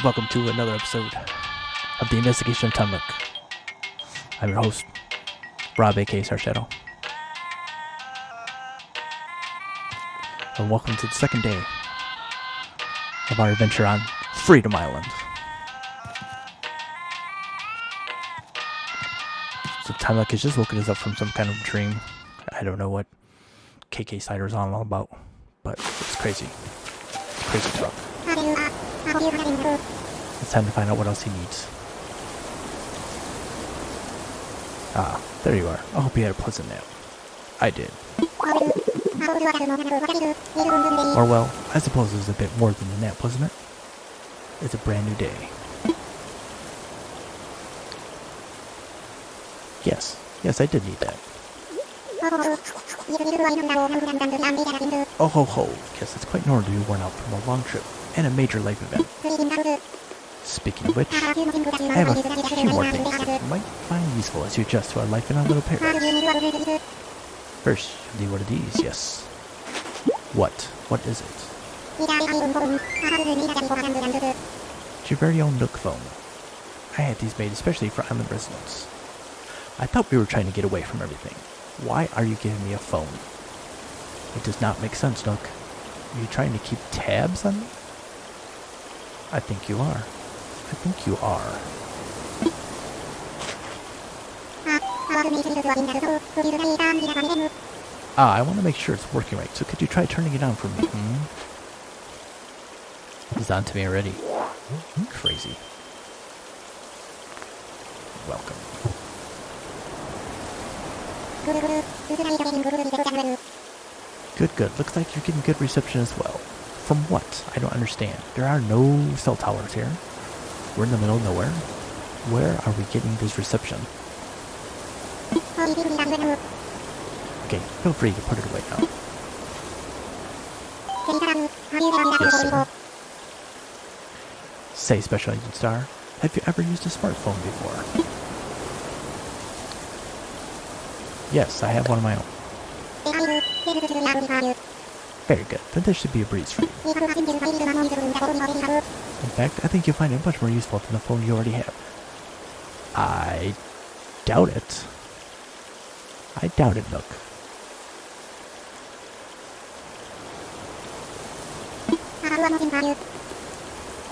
Welcome to another episode of the Investigation of Time Nook. I'm your host, Rob, aka Star Shadow. And welcome to the second day of our adventure on Freedom Island. So Time Nook is just woken us up from some kind of dream. I don't know what KK Cider's on all about, but it's crazy. It's crazy talk. It's time to find out what else he needs. Ah, there you are. I hope you had a pleasant nap. I did. Or well, I suppose it was a bit more than a nap, wasn't it? It's a brand new day. Yes, I did need that. Oh ho ho, yes, it's quite normal to be worn out from a long trip and a major life event. Speaking of which, I have a few more things that you might find useful as you adjust to our life in our little paradise. First, you'll need one of these, yes. What? What is it? It's your very own Nook Phone. I had these made especially for island residents. I thought we were trying to get away from everything. Why are you giving me a phone? It does not make sense, Nook. Are you trying to keep tabs on me? I think you are. I want to make sure it's working right, so could you try turning it on for me, It's on to me already. Crazy. Welcome. Good. Looks like you're getting good reception as well. From what? I don't understand. There are no cell towers here. We're in the middle of nowhere. Where are we getting this reception? Okay, feel free to put it away now. Yes, sir. Say, Special Agent Star, have you ever used a smartphone before? Yes, I have one of my own. Very good, then this should be a breeze for you. In fact, I think you'll find it much more useful than the phone you already have. I doubt it. Nook.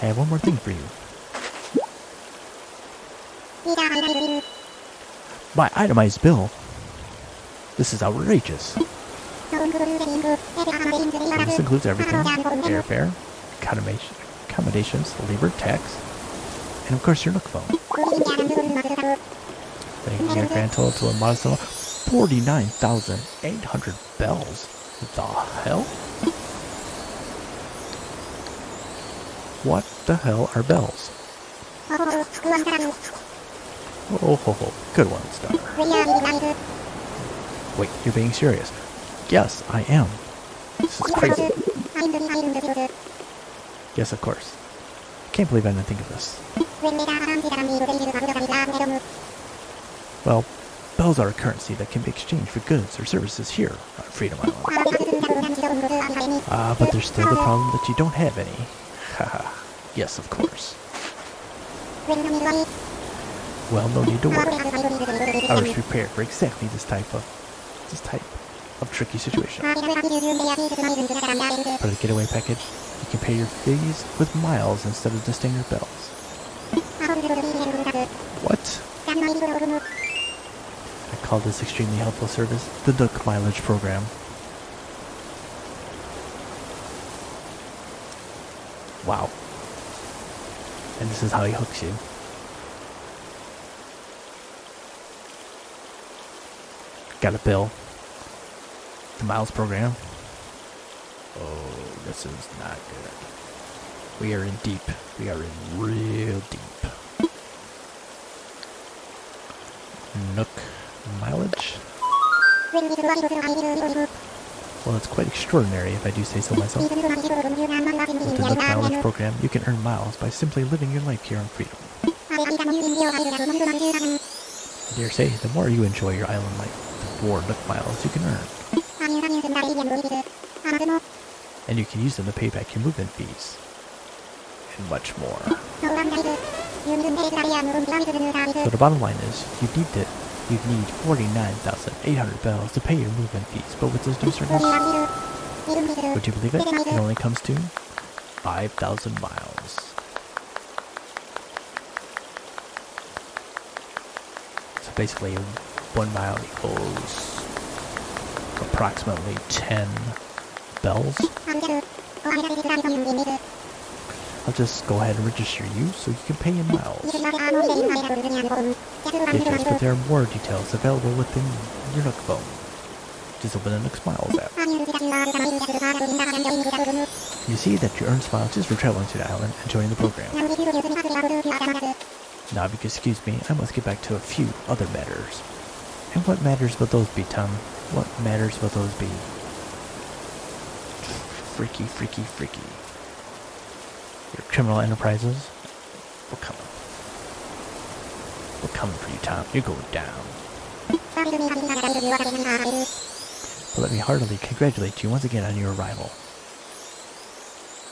I have one more thing for you. My itemized bill? This is outrageous. This includes everything: airfare, accommodations, labor, tax, and of course your Nook Phone. Making a grand total to a modest sum of 49,800 bells. The hell? What the hell are bells? Oh ho ho, good one, Star. Wait, you're being serious? Yes, I am. This is crazy. Yes, of course. Can't believe I didn't think of this. Well, bells are a currency that can be exchanged for goods or services here on Freedom Island. But there's still the problem that you don't have any. Haha. Yes, of course. Well, no need to worry. I was prepared for exactly this type of tricky situation. For the getaway package, you can pay your fees with miles instead of the standard bells. What? I call this extremely helpful service the Nook Mileage Program. Wow. And this is how he hooks you. Got a bill. The miles program. Oh, this is not good. We are in deep. We are in real deep. Nook mileage? Well, it's quite extraordinary if I do say so myself. With the Nook mileage program, you can earn miles by simply living your life here on Freedom. I dare say, the more you enjoy your island life, the more Nook miles you can earn. And you can use them to pay back your movement fees. and much more. So the bottom line is, you'd need 49,800 bells to pay your movement fees, but with this new service, would you believe it? It only comes to 5,000 miles. So basically, 1 mile equals approximately 10 bells. I'll just go ahead and register you so you can pay in miles. Features, but there are more details available within your Nook phone. Just open the Nooks Miles app. You see that you earn miles just for traveling to the island and joining the program. Now, if you excuse me, I must get back to a few other matters. And what matters will those be, Tom? What matters will those be? Freaky, freaky, freaky. Your criminal enterprises? We're coming. We're coming for you, Tom. You're going down. But let me heartily congratulate you once again on your arrival.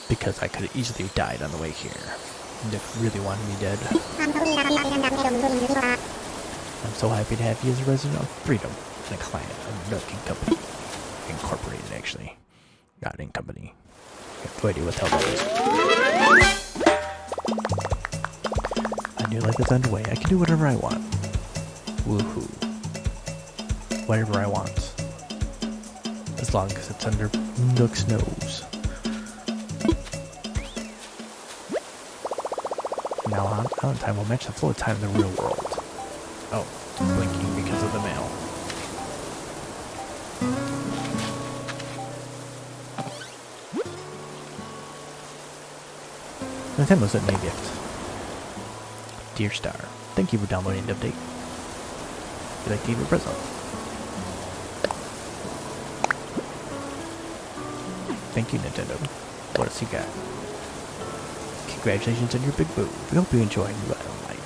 Because I could have easily died on the way here. Nick really wanted me dead. I'm so happy to have you as a resident of Freedom and a client of Nook & Company. Incorporated, actually. Not in company. I have no idea what the hell that is. My new life is underway. I can do whatever I want. Woohoo. Whatever I want. As long as it's under Nook's nose. From now on, island time will match the flow of time in the real world. Oh, blinking because of the mail. Nintendo sent me a gift. Dear Star, thank you for downloading the update. Would you like to give a present? Thank you, Nintendo. What else you got? Congratulations on your big move. We hope you enjoy Youre All Night.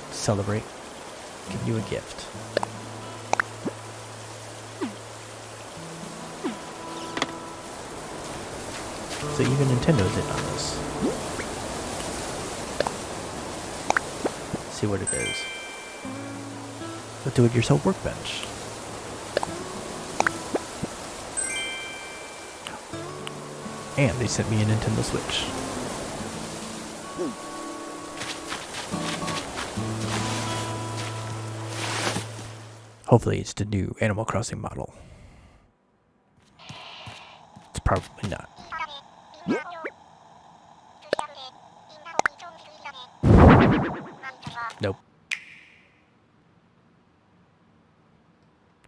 To celebrate, give you a gift. So even Nintendo's in on this. Let's see what it is. A do-it-yourself workbench. And they sent me a Nintendo Switch. Hopefully it's the new Animal Crossing model. It's probably not. Nope.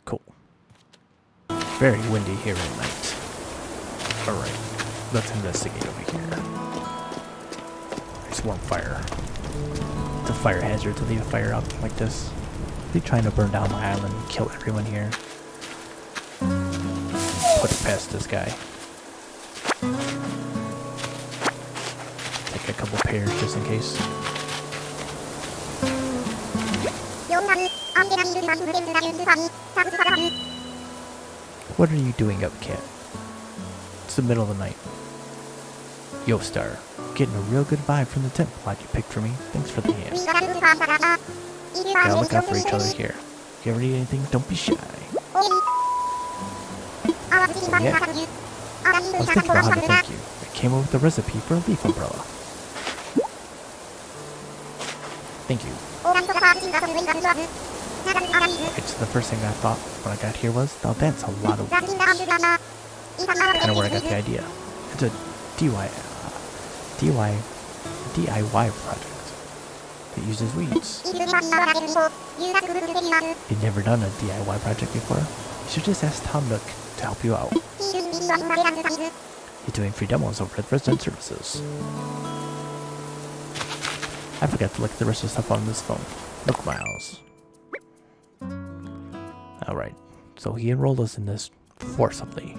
Cool. Very windy here at night. Alright, let's investigate over here. There's one fire. It's a fire hazard to leave a fire out like this. Are they trying to burn down my island and kill everyone here? Put it past this guy. Take a couple pairs just in case. What are you doing up, cat? It's the middle of the night. Yo, Star. Getting a real good vibe from the tent plot you picked for me. Thanks for the hand. Gotta look out for each other here. If you ever need anything, don't be shy. So yeah, I was thinking about how to thank you. I came up with a recipe for a leaf umbrella. Thank you. It's the first thing I thought when I got here was, now that's a lot of weeds. Kind of where I got the idea. It's a DIY project that uses weeds. You've never done a DIY project before? You should just ask Tom Nook to help you out. He's doing free demos over at Resident Services. I forgot to look at the rest of the stuff on this phone. Nook Miles. Alright, so he enrolled us in this forcibly.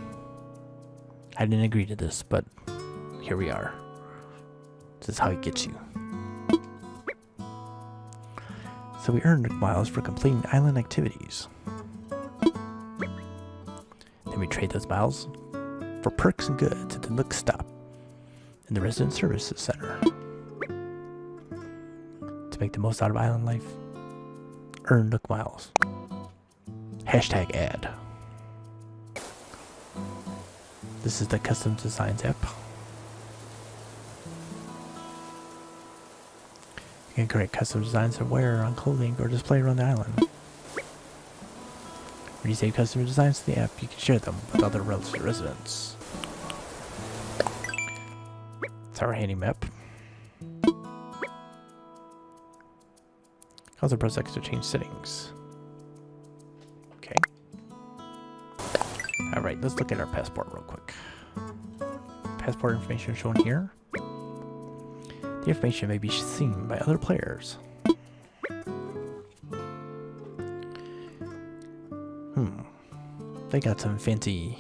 I didn't agree to this, but here we are. This is how he gets you. So we earn Nook Miles for completing island activities. Then we trade those miles for perks and goods at the Nook stop. in the Resident Services Center. To make the most out of island life, earn Nook miles. Hashtag ad. This is the Custom Designs app. You can create custom designs to wear on clothing or display around the island. When you save custom designs to the app, you can share them with other residents. It's our handy map. Also press X to change settings. Okay. Alright, let's look at our passport real quick. Passport information shown here. The information may be seen by other players. They got some fancy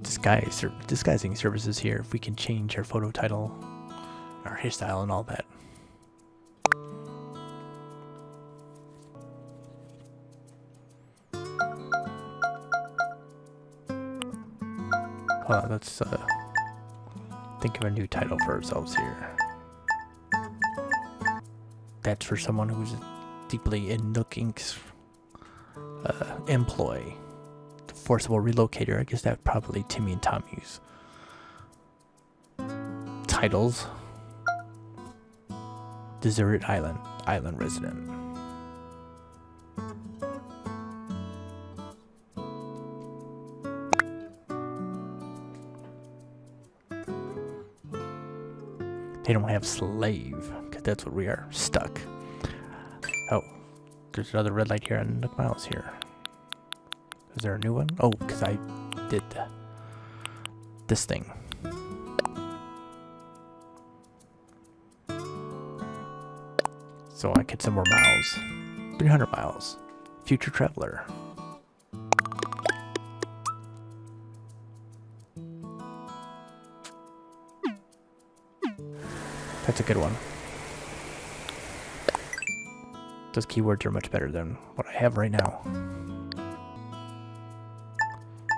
disguising services here. If we can change our photo title, our hairstyle, and all that. Hold on, let's think of a new title for ourselves here. That's for someone who's deeply in Nook Inc.'s employ. The forcible relocator, I guess that probably Timmy and Tom use. Titles. Deserted Island, Island Resident. They don't have slave, because that's what we are, stuck. Oh, there's another red light here on Nook Miles here. Is there a new one? Oh, because I did this thing. So I get some more miles. 300 miles. Future Traveler. That's a good one. Those keywords are much better than what I have right now.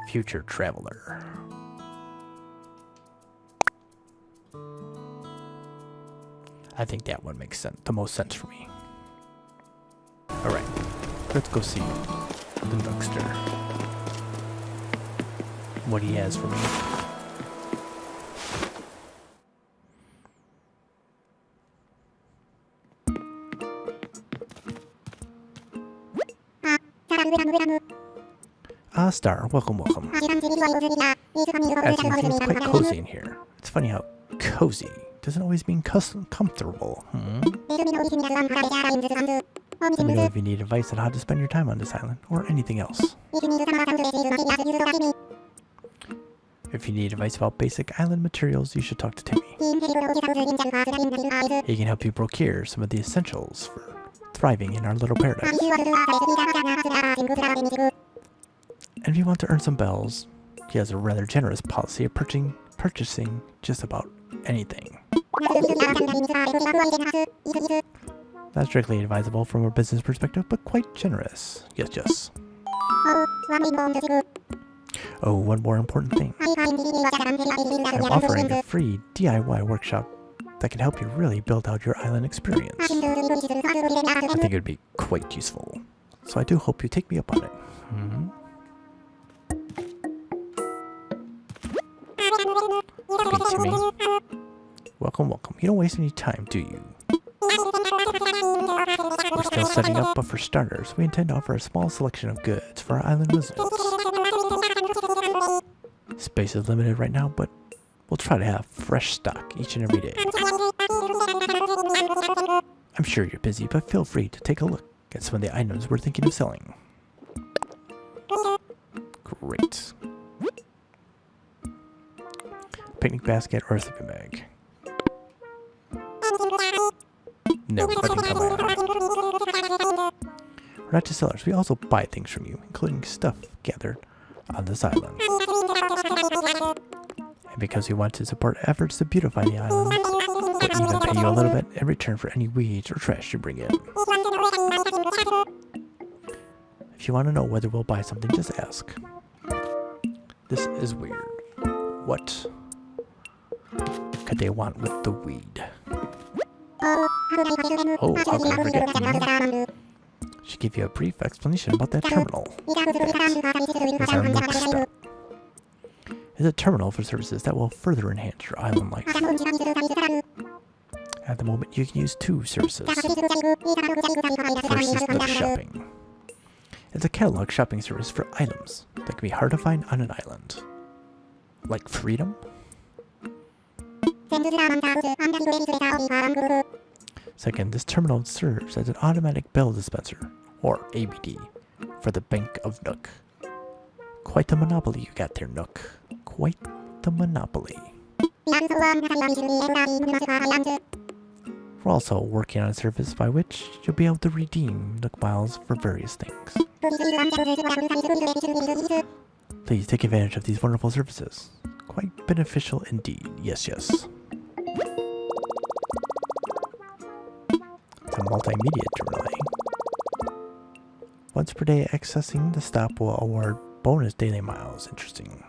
Future Traveler. I think that one makes the most sense for me. Alright, let's go see the Nookster. What he has for me. Star, welcome. As you can see, it's quite cozy in here. It's funny how cozy doesn't always mean comfortable. Let me know if you need advice on how to spend your time on this island, or anything else. If you need advice about basic island materials, you should talk to Timmy. He can help you procure some of the essentials for thriving in our little paradise. And if you want to earn some bells, he has a rather generous policy of purchasing just about anything. Not strictly advisable from a business perspective, but quite generous. Yes. Oh, one more important thing. I'm offering a free DIY workshop that can help you really build out your island experience. I think it would be quite useful. So I do hope you take me up on it. Okay, Timmy. Welcome. You don't waste any time, do you? We're still setting up, but for starters, we intend to offer a small selection of goods for our island residents. Space is limited right now, but we'll try to have fresh stock each and every day. I'm sure you're busy, but feel free to take a look at some of the items we're thinking of selling. Great. Picnic basket or a sleeping bag? No, nothing coming out. We're not just sellers, we also buy things from you, including stuff gathered on this island. And because we want to support efforts to beautify the island, we'll even pay you a little bit in return for any weeds or trash you bring in. If you want to know whether we'll buy something, just ask. This is weird. What? could they want with the weed? Oh, how could I forget? Should give you a brief explanation about that terminal. That is our Nook Phone. It's a terminal for services that will further enhance your island life. At the moment, you can use 2 services. First is Nook Shopping. It's a catalog shopping service for items that can be hard to find on an island. Like freedom? Second, this terminal serves as an automatic bill dispenser, or ABD, for the Bank of Nook. Quite the monopoly you got there, Nook. Quite the monopoly. We're also working on a service by which you'll be able to redeem Nook miles for various things. Please take advantage of these wonderful services. Quite beneficial indeed. Yes, yes. It's a multimedia terminal. Once per day, accessing the stop will award bonus daily miles. Interesting.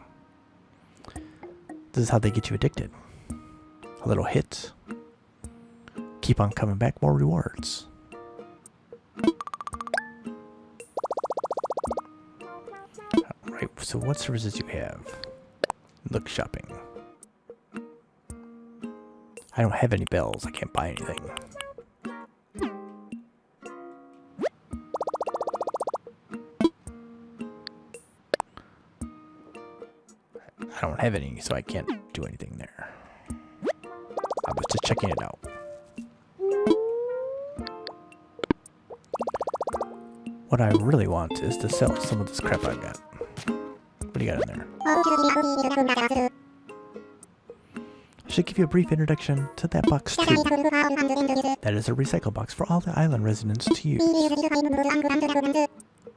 This is how they get you addicted. A little hit. Keep on coming back, more rewards. Alright, so what services do you have? Nook Shopping. I don't have any bells, I can't buy anything. I don't have any, so I can't do anything there. I was just checking it out. What I really want is to sell some of this crap I've got. What do you got in there? I should give you a brief introduction to that box too. That is a recycle box for all the island residents to use.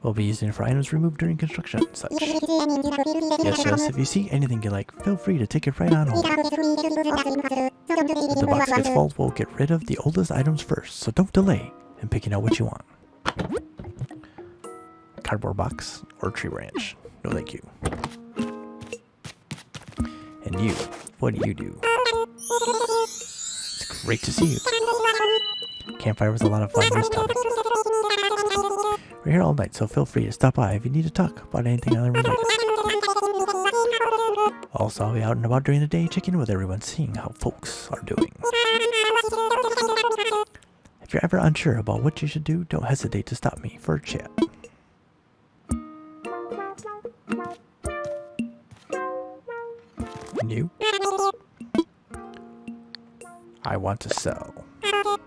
We'll be using it for items removed during construction and such. Yes, yes, if you see anything you like, feel free to take it right on home. If the box gets full, we'll get rid of the oldest items first, so don't delay in picking out what you want. Cardboard box or tree branch? No thank you. And you, what do you do? It's great to see you. Campfire was a lot of fun this time. We're here all night, so feel free to stop by if you need to talk about anything island related. Also, I'll be out and about during the day checking in with everyone, seeing how folks are doing. If you're ever unsure about what you should do, don't hesitate to stop me for a chat. And you? I want to sell. I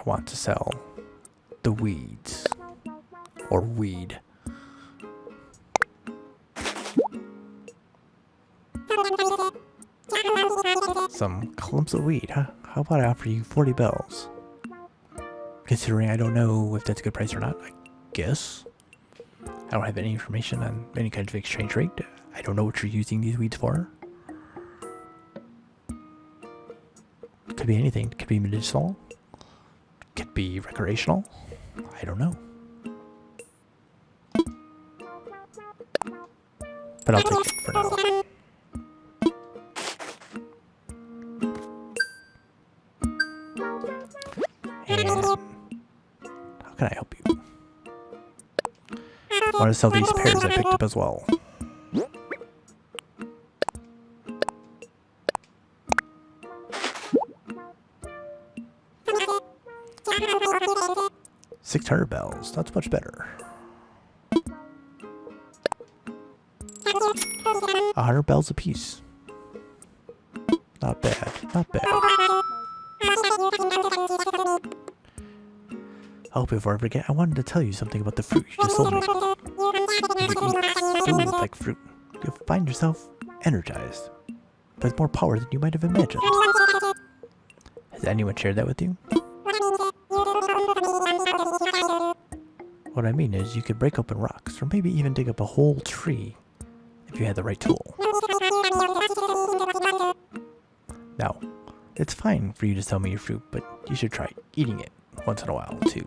want to sell the weeds. Or weed. Some clumps of weed, huh? How about I offer you 40 bells? Considering I don't know if that's a good price or not, I guess. I don't have any information on any kind of exchange rate. I don't know what you're using these weeds for. Could be anything. Could be medicinal. Could be recreational. I don't know. But I'll take it for now. And how can I help you? I want to sell these pears I picked up as well. $600 bells. That's much better. 100 bells apiece. Not bad. Not bad. Oh, before I forget, I wanted to tell you something about the fruit you just sold me. If you eat food like fruit, you'll find yourself energized with more power than you might have imagined. Has anyone shared that with you? What I mean is you could break open rocks, or maybe even dig up a whole tree if you had the right tool. Now, it's fine for you to sell me your fruit, but you should try eating it once in a while, too.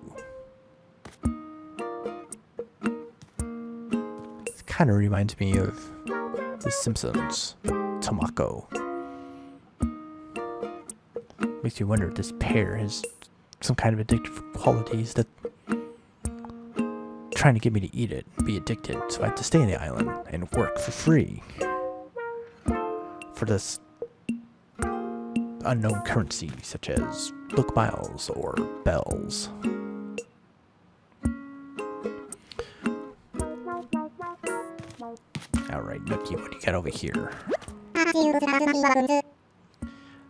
This kind of reminds me of The Simpsons, but Tomako. Makes me wonder if this pear has some kind of addictive qualities that trying to get me to eat it and be addicted, so I have to stay on the island and work for free for this unknown currency such as Nook miles or bells. Alright, Nookie, what do you got over here?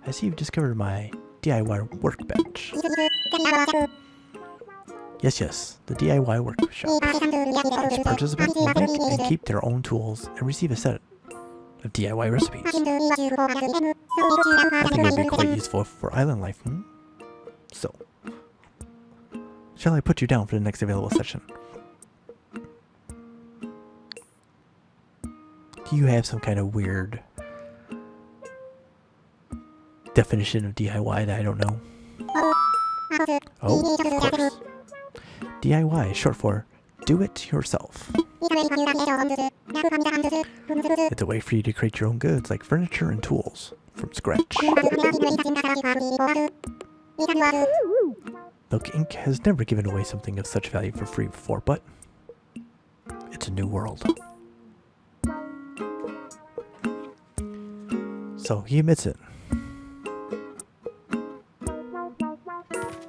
I see you've discovered my DIY workbench. Yes, the DIY workshop. Each participant will make and keep their own tools and receive a set of DIY recipes. I think it would be quite useful for island life, So, shall I put you down for the next available session? Do you have some kind of weird definition of DIY that I don't know? Oh, of course. DIY is short for do it yourself. It's a way for you to create your own goods like furniture and tools from scratch. Nook Inc. has never given away something of such value for free before, but it's a new world. So he admits it.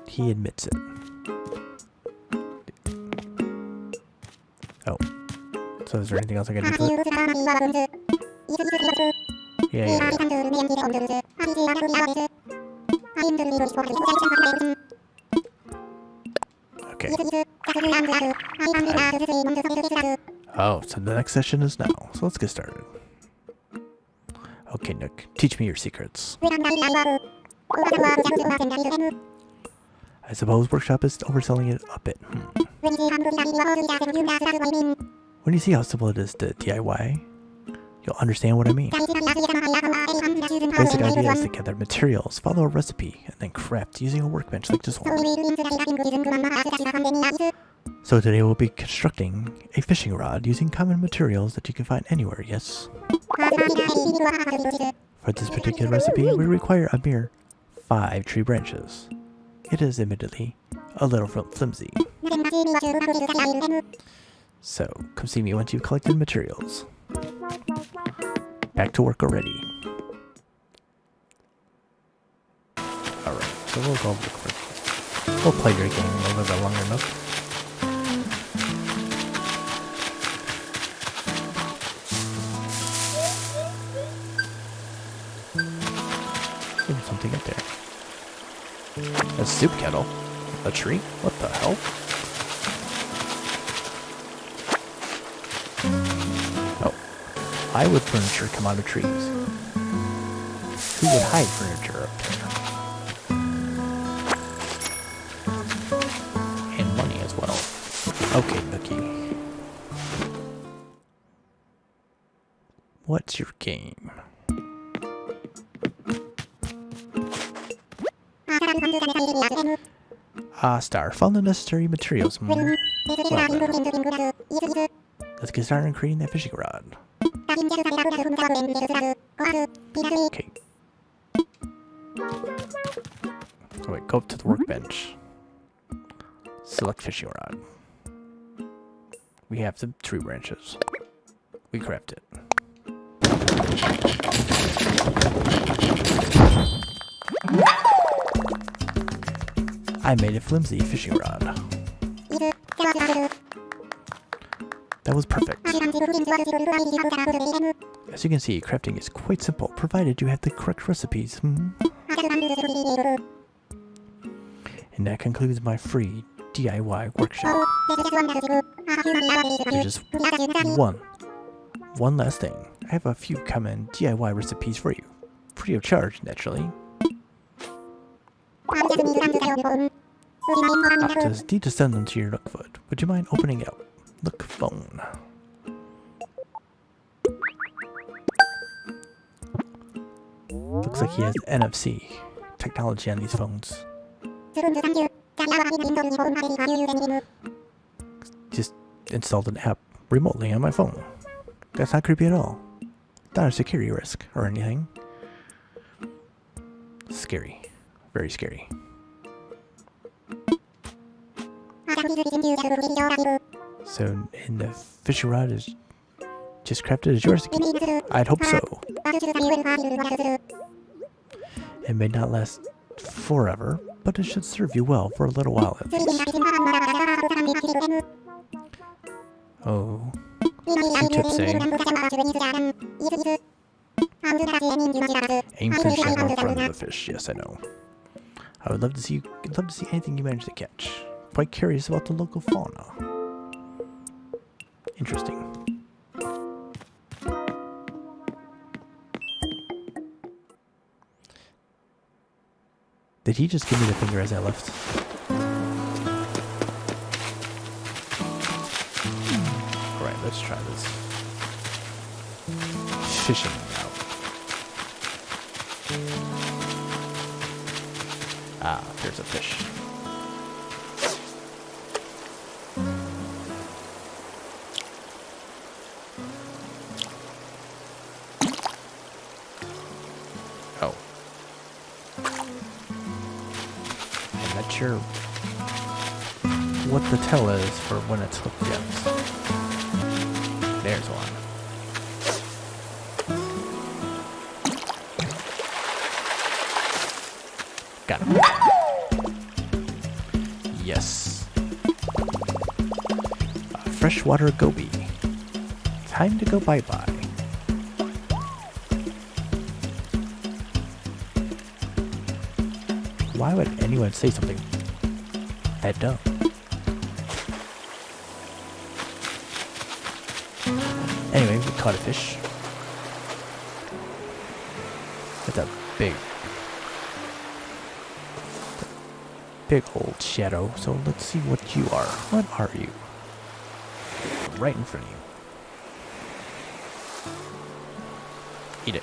He admits it. Oh. So is there anything else I can do to it? Yeah. Okay. Oh, so the next session is now. So let's get started. Okay, Nook, teach me your secrets. I suppose workshop is overselling it a bit. When you see how simple it is to DIY, you'll understand what I mean. Basic idea is to gather materials, follow a recipe, and then craft using a workbench like this one. So today we'll be constructing a fishing rod using common materials that you can find anywhere, yes? For this particular recipe, we require a mere 5 tree branches. It is admittedly a little flimsy. So, come see me once you've collected materials. Back to work already. Alright, so we'll go over the course. We'll play your game a little bit longer enough. There's something up there. A soup kettle? A tree? What the hell? Oh. Why would furniture come out of trees? Who would hide furniture up there? And money as well. Okay, Nookie. What's your game? Star. Found the necessary materials. Well, let's get started on creating that fishing rod. Okay. So wait, go up to the workbench. Select fishing rod. We have the tree branches. We craft it. I made a flimsy fishing rod. That was perfect. As you can see, crafting is quite simple, provided you have the correct recipes. And that concludes my free DIY workshop. There's just one last thing. I have a few common DIY recipes for you. Free of charge, naturally. I'll just need to send them to your Nook Phone. Would you mind opening up Nook Phone? Looks like he has NFC technology on these phones. Just installed an app remotely on my phone. That's not creepy at all. not a security risk or anything. Scary. Very scary. So, and the fishing rod is just crafted as yours? I'd hope so. It may not last forever, but it should serve you well for a little while at least. Oh. Some tips say, aim for the channel in front of the fish. Yes, I know. I would love to see anything you manage to catch. Quite curious about the local fauna. Interesting. Did he just give me the finger as I left? Alright, let's try this. Fishing out. Ah, there's a fish. Oh. I'm not sure what the tell is for when it's hooked yet. There's one. Got him. Yes. A freshwater goby. Time to go bye-bye. Why would anyone say something that dumb? Anyway, we caught a fish. It's a big old shadow, so let's see what you are. What are you? Right in front of you. Eat it.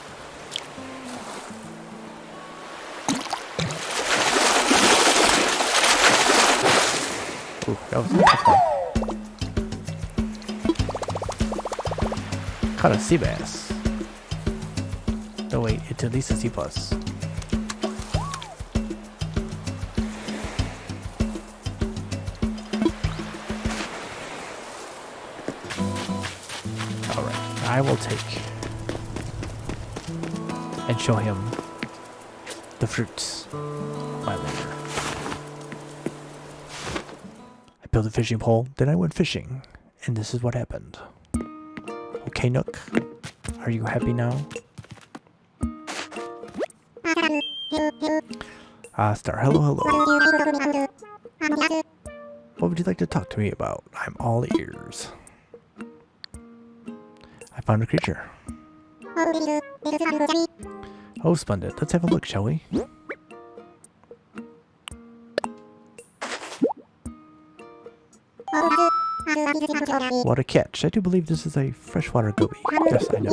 Ooh, that was a tough one. Caught a sea bass. Oh wait, it's at least a C+. I will take and show him the fruits my later. I built a fishing pole, then I went fishing, and this is what happened. Okay, Nook, are you happy now? Star, hello. What would you like to talk to me about? I'm all ears. I found a creature. Oh, splendid. Let's have a look, shall we? What a catch. I do believe this is a freshwater goby. Yes, I know.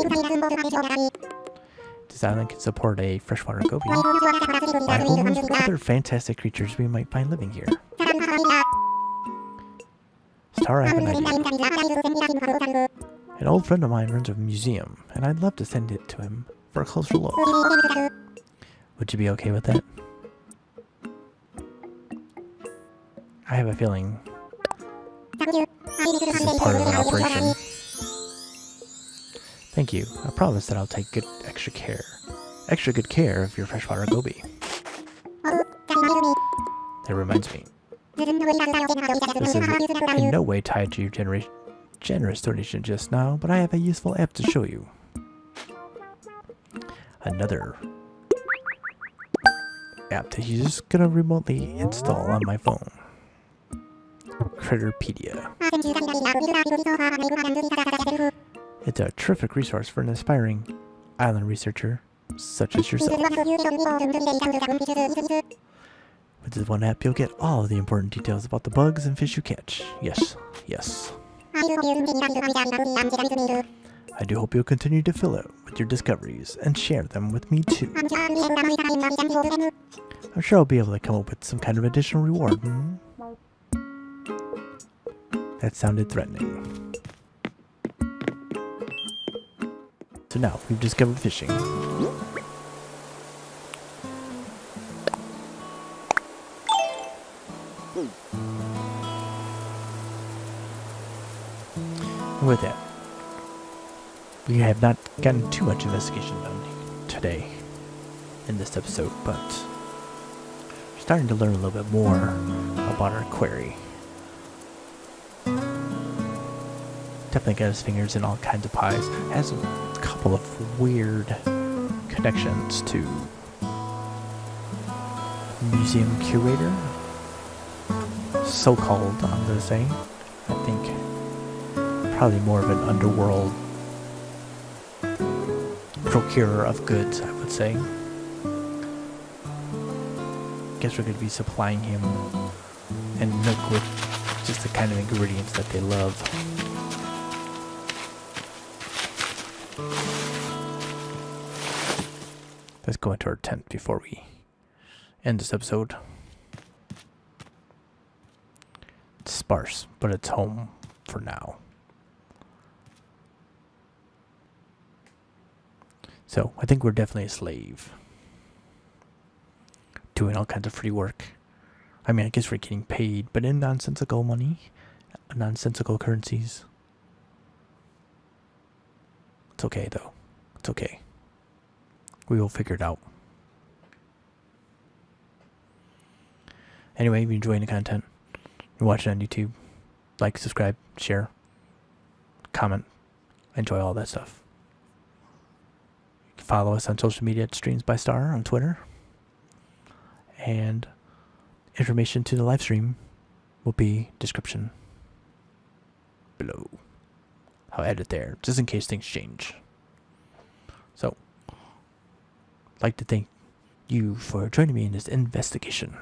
This island can support a freshwater goby. By who knows what other fantastic creatures we might find living here. Star, I have an idea. An old friend of mine runs a museum, and I'd love to send it to him for a closer look. Would you be okay with that? I have a feeling this is part of an operation. Thank you. I promise that I'll take extra good care of your freshwater goby. That reminds me. This is in no way tied to your generous donation just now, but I have a useful app to show you. Another app that you're just gonna remotely install on my phone. Critterpedia. It's a terrific resource for an aspiring island researcher such as yourself. With this one app, you'll get all of the important details about the bugs and fish you catch. Yes. I do hope you'll continue to fill it with your discoveries and share them with me too. I'm sure I'll be able to come up with some kind of additional reward. That sounded threatening. So now we've discovered fishing. And with that, we have not gotten too much investigation done today in this episode, but we're starting to learn a little bit more about our quarry. Definitely got his fingers in all kinds of pies. Has a couple of weird connections to museum curator, so-called, I'm gonna say. I think probably more of an underworld procurer of goods, I would say. Guess we're going to be supplying him and Nook with just the kind of ingredients that they love. Let's go into our tent before we end this episode. It's sparse, but it's home for now. So, I think we're definitely a slave. Doing all kinds of free work. I mean, I guess we're getting paid, but in nonsensical money, nonsensical currencies. It's okay, though. It's okay. We will figure it out. Anyway, if you're enjoying the content, you're watching on YouTube, like, subscribe, share, comment. Enjoy all that stuff. Follow us on social media at Streams by Star on Twitter. And information to the live stream will be description below. I'll add it there, just in case things change. So, I'd like to thank you for joining me in this investigation.